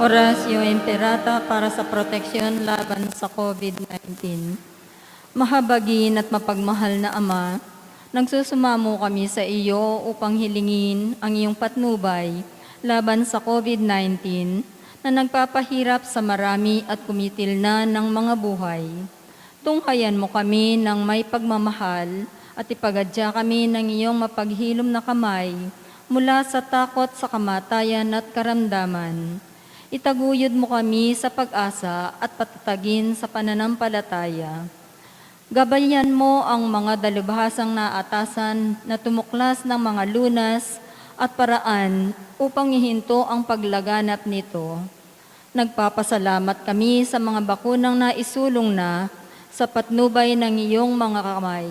Orasio Imperata para sa proteksyon laban sa COVID-19. Mahabagin at mapagmahal na Ama, nagsusumamo kami sa iyo upang hilingin ang iyong patnubay laban sa COVID-19 na nagpapahirap sa marami at kumitil na ng mga buhay. Tunghayan mo kami ng may pagmamahal at ipagadya kami ng iyong mapaghilom na kamay mula sa takot sa kamatayan at karamdaman. Itaguyod mo kami sa pag-asa at patatagin sa pananampalataya. Gabayan mo ang mga dalubhasang naatasan na tumuklas ng mga lunas at paraan upang ihinto ang paglaganap nito. Nagpapasalamat kami sa mga bakunang naisulong na sa patnubay ng iyong mga kamay.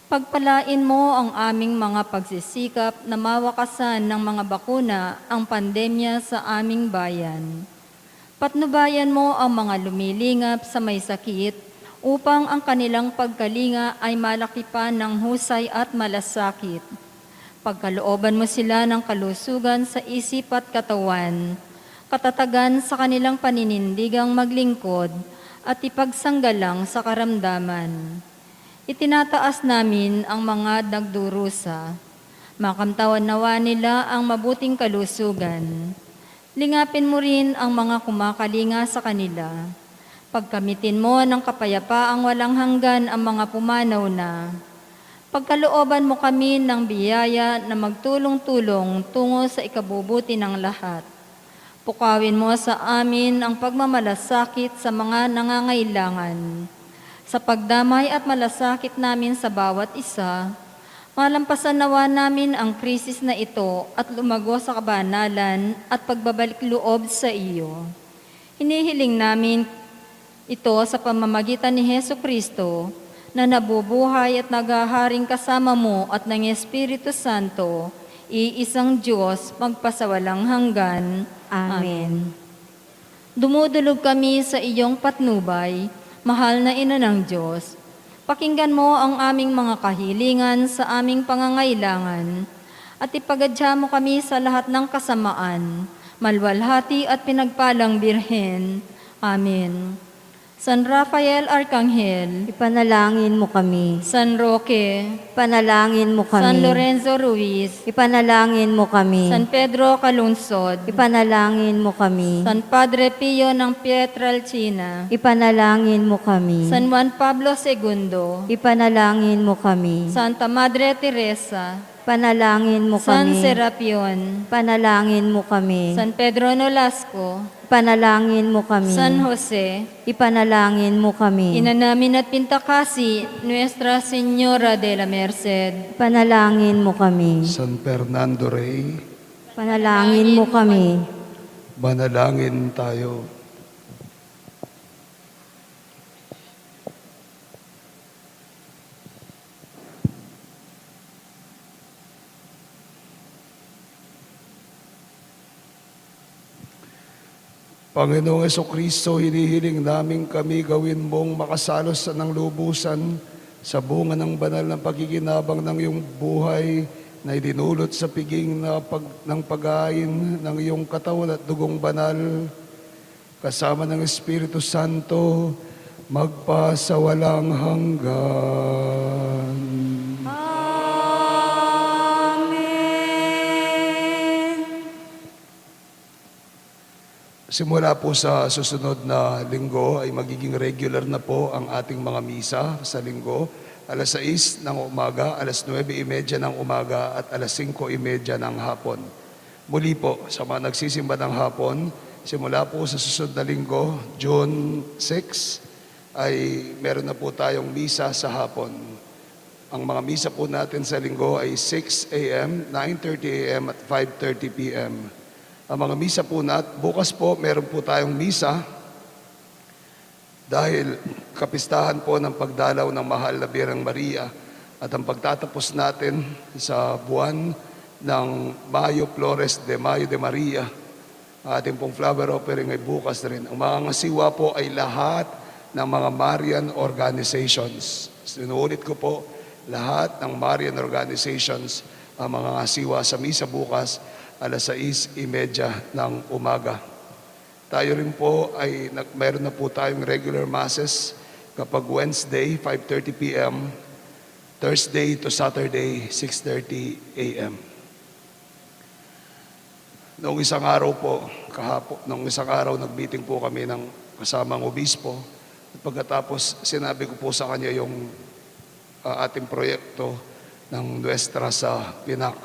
Pagpalain mo ang aming mga pagsisikap na mawakasan ng mga bakuna ang pandemya sa aming bayan. Patnubayan mo ang mga lumilingap sa may sakit upang ang kanilang pagkalinga ay malaki pa ng husay at malasakit. Pagkalooban mo sila ng kalusugan sa isip at katawan, katatagan sa kanilang paninindigang maglingkod at ipagsanggalang sa karamdaman. Itinataas namin ang mga nagdurusa. Makamtawan nawa nila ang mabuting kalusugan. Lingapin mo rin ang mga kumakalinga sa kanila. Pagkamitin mo ng kapayapaang walang hanggan ang mga pumanaw na. Pagkalooban mo kami ng biyaya na magtulong-tulong tungo sa ikabubuti ng lahat. Pukawin mo sa amin ang pagmamalasakit sa mga nangangailangan. Sa pagdamay at malasakit namin sa bawat isa, malampasan nawa namin ang krisis na ito at lumago sa kabanalan at pagbabalik loob sa iyo. Hinihiling namin ito sa pamamagitan ni Hesu Kristo na nabubuhay at naghaharing kasama mo at ng Espiritu Santo, iisang Diyos, magpasawalang hanggan. Amen. Dumudulog kami sa iyong patnubay, mahal na Ina ng Diyos. Pakinggan mo ang aming mga kahilingan sa aming pangangailangan at ipagadya mo kami sa lahat ng kasamaan, malwalhati at pinagpalang Birhen. Amen. San Rafael Arcangel, Ipanalangin mo kami. San Roque, Ipanalangin mo kami. San Lorenzo Ruiz, Ipanalangin mo kami. San Pedro Calungsod, Ipanalangin mo kami. San Padre Pio ng Pietrelcina, Ipanalangin mo kami. San Juan Pablo II, Ipanalangin mo kami. Santa Madre Teresa, Panalangin mo San kami. Serapion, Panalangin mo kami. San Pedro Nolasco, Panalangin mo kami. San Jose, Ipanalangin mo kami. Ina namin at Pintakasi, Nuestra Señora de la Merced, Panalangin mo kami. San Fernando Rey, Panalangin mo kami. manalangin tayo. Panginoong Kristo, hinihiling namin kami gawin mong makasalos ng lubusan sa bunga ng banal na pagkikinabang ng iyong buhay na idinulot sa piging ng pag-ain ng iyong katawan at dugong banal, kasama ng Espiritu Santo, magpasawalang hanggan. Simula po sa susunod na linggo ay magiging regular na po ang ating mga misa sa linggo. Alas 6 ng umaga, alas 9:30 ng umaga at alas 5:30 ng hapon. Muli po sa mga nagsisimba ng hapon, simula po sa susunod na linggo, June 6, ay meron na po tayong misa sa hapon. Ang mga misa po natin sa linggo ay 6 a.m., 9:30 a.m. at 5:30 p.m. Ang mga misa po bukas po, meron po tayong misa dahil kapistahan po ng pagdalaw ng Mahal na Birheng Maria at ang pagtatapos natin sa buwan ng Mayo Flores de Mayo de Maria. Ating pong flower offering ay bukas rin. Ang mga ngasiwa po ay lahat ng mga Marian organizations. Sinuulit ko po, lahat ng Marian organizations ang mga ngasiwa sa misa bukas alas 6:30 ng umaga. Tayo rin po ay mayroon na po tayong regular masses kapag Wednesday, 5:30 p.m., Thursday to Saturday, 6:30 a.m. Noong isang araw po, nag-meeting po kami ng kasamang obispo. At pagkatapos, sinabi ko po sa kanya yung ating proyekto ng Nuestra sa Pinak,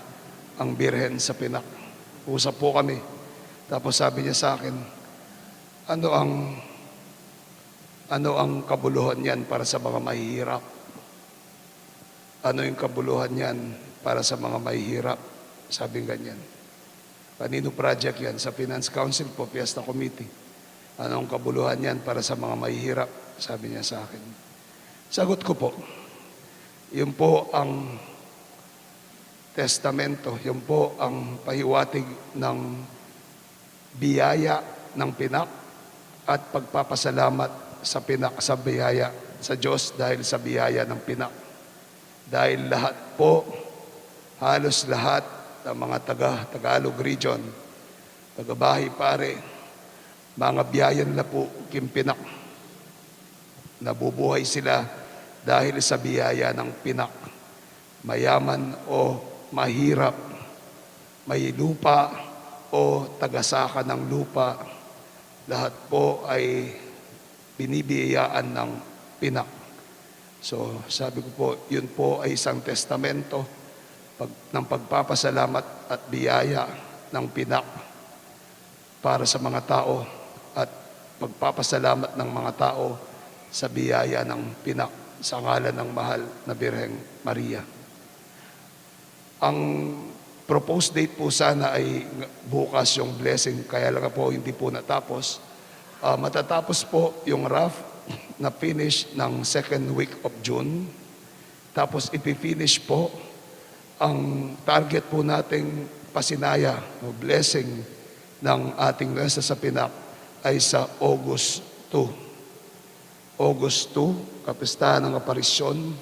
ang Birhen sa Pinak. Usap po kami. Tapos sabi niya sa akin, ano ang kabuluhan niyan para sa mga mahihirap? Ano yung kabuluhan niyan para sa mga mahihirap? Sabi ganyan. Kanino project yan? Sa Finance Council po, Fiesta Committee. Ano ang kabuluhan yan para sa mga mahihirap? Sabi niya sa akin. Sagot ko po, yun po ang testamento, yun po ang pahiwatig ng biyaya ng Pinak at pagpapasalamat sa Pinak sa biyaya sa Diyos dahil sa biyaya ng Pinak. Dahil lahat po, halos lahat ng mga Tagalog region, taga-Bahay Pare, mga biyayan na po Pinak. Nabubuhay sila dahil sa biyaya ng Pinak. Mayaman o mahirap, may lupa o tagasaka ng lupa, lahat po ay binibiyayaan ng Pinak. So sabi ko po, yun po ay isang testamento ng pagpapasalamat at biyaya ng Pinak para sa mga tao at pagpapasalamat ng mga tao sa biyaya ng Pinak sa ngalan ng mahal na Birheng Maria. Ang proposed date po sana ay bukas yung blessing, kaya lang po hindi po natapos. Matatapos po yung rough na finish ng second week of June. Tapos ipifinish po ang target po nating pasinaya o blessing ng ating Nuestra sa Pinak ay sa August 2. August 2, kapistahan ng aparisyon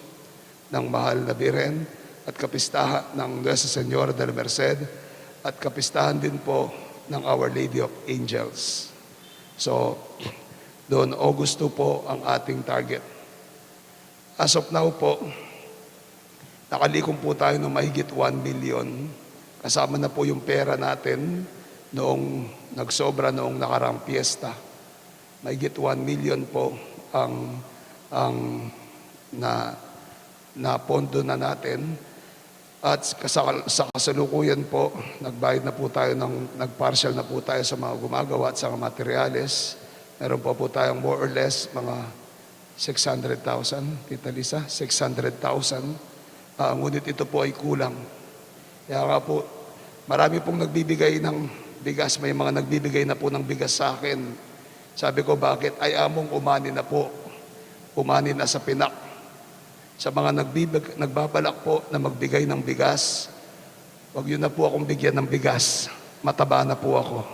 ng mahal na Birhen at kapistahan ng Nuestra Señora de la Merced at kapistahan din po ng Our Lady of Angels. So, doon August 2 po ang ating target. As of now po, nakalikom po tayo ng mahigit 1 million. Kasama na po yung pera natin noong nagsobra noong nakarang piyesta. Mahigit 1 million po ang na pondo na natin. At sa kasalukuyan po, nagbayad na po tayo nagpartial na po tayo sa mga gumagawa at sa mga materyales. Meron po tayong more or less mga 600,000, Tita Lisa, 600,000. Ngunit ito po ay kulang. Kaya nga po, marami pong nagbibigay ng bigas. May mga nagbibigay na po ng bigas sa akin. Sabi ko, bakit? Ay among umani na po. Umani na sa Pinak. Sa mga nagbabalak po na magbigay ng bigas, wag yun na po akong bigyan ng bigas. Mataba na po ako.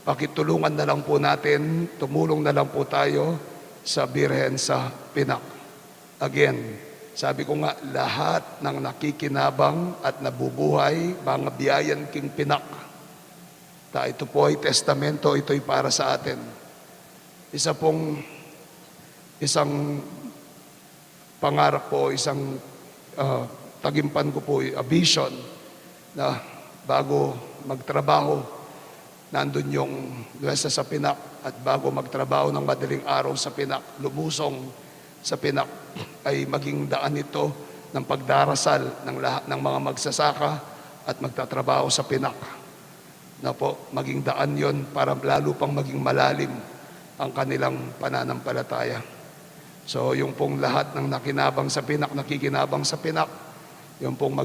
Pakitulungan na lang po natin, tumulong na lang po tayo sa Birhen sa Pinak. Again, sabi ko nga, lahat ng nakikinabang at nabubuhay, mga biyayan king Pinak. Ito po ay testamento, ito ay para sa atin. Isang pangarap po, isang tagimpan ko po, a vision na bago magtrabaho, nandun yung Nuestra sa Pinak at bago magtrabaho ng madaling araw sa Pinak, lumusong sa Pinak ay maging daan ito ng pagdarasal ng lahat ng mga magsasaka at magtatrabaho sa Pinak. Na po, maging daan yon para lalo pang maging malalim ang kanilang pananampalataya. So, yung pong lahat ng nakikinabang sa Pinak, yung pong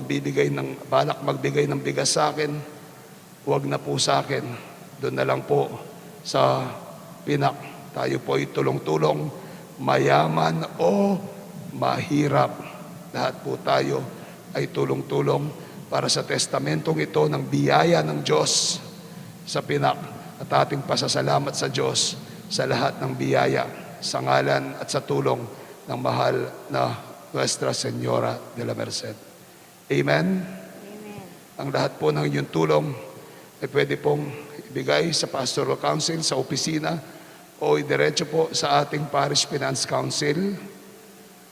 balak magbigay ng bigas sa akin, huwag na po sa akin. Doon na lang po sa Pinak. Tayo po ay tulong-tulong, mayaman o mahirap. Lahat po tayo ay tulong-tulong para sa testamentong ito ng biyaya ng Diyos sa Pinak at ating pasasalamat sa Diyos sa lahat ng biyaya sa ngalan at sa tulong ng mahal na Nuestra Señora de la Merced. Amen? Amen. Ang lahat po ng inyong tulong ay pwede pong ibigay sa Pastoral Council, sa opisina, o idiretso po sa ating Parish Finance Council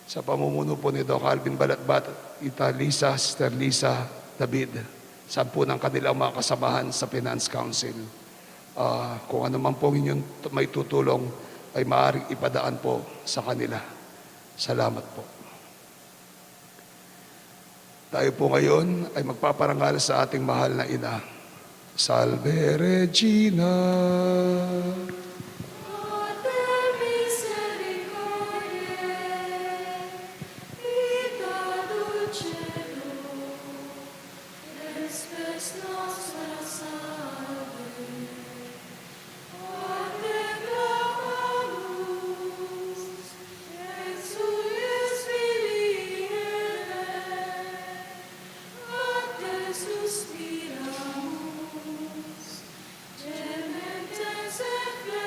sa pamumuno po ni Doc Alvin Balatbat at Ita Lisa, Sister Lisa David, sa po ng kanilang mga kasamahan sa Finance Council. Kung ano man po inyong may tutulong ay maaaring ipadaan po sa kanila. Salamat po. Tayo po ngayon ay magpaparangal sa ating mahal na ina. Salve Regina. Suspiramos, gementes et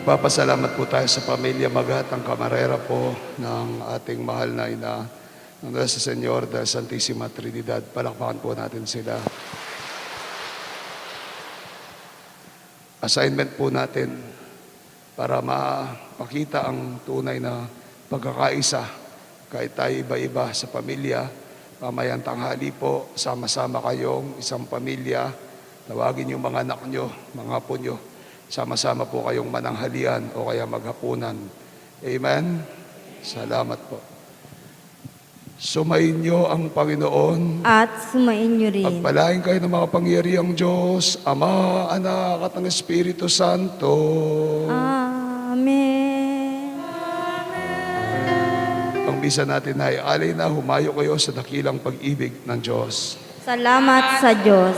Magpapasalamat po tayo sa pamilya Magatang Camarera po ng ating mahal na ina ng Nuestra Señora de Santissima Trinidad. Palakpakan po natin sila. Assignment po natin para mapakita ang tunay na pagkakaisa kahit tayo iba-iba sa pamilya. Mamayang tanghali po, sama-sama kayong isang pamilya. Tawagin yung mga anak nyo, mga apo nyo. Sama-sama po kayong mananghalian o kaya maghapunan. Amen? Salamat po. Sumayin niyo ang Panginoon. At sumain niyo rin. Pagpalain kayo ng mga pangyarihang Diyos, Ama, Anak at ng Espiritu Santo. Amen. Ang bisa natin ay alay na humayo kayo sa dakilang pag-ibig ng Diyos. Salamat sa Diyos.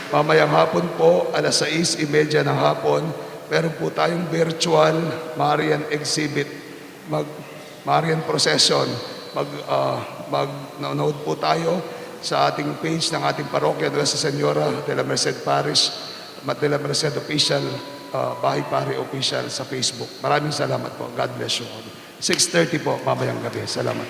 Mamayang hapon po, alas 6:30 ng hapon, meron po tayong virtual Marian exhibit, Marian procession. Mag-nanood po tayo sa ating page ng ating parokya, Nuestra Señora de la Merced Parish, de la Merced Official, Bahay Pari Official sa Facebook. Maraming salamat po. God bless you all. 6:30 po, mamayang gabi. Salamat.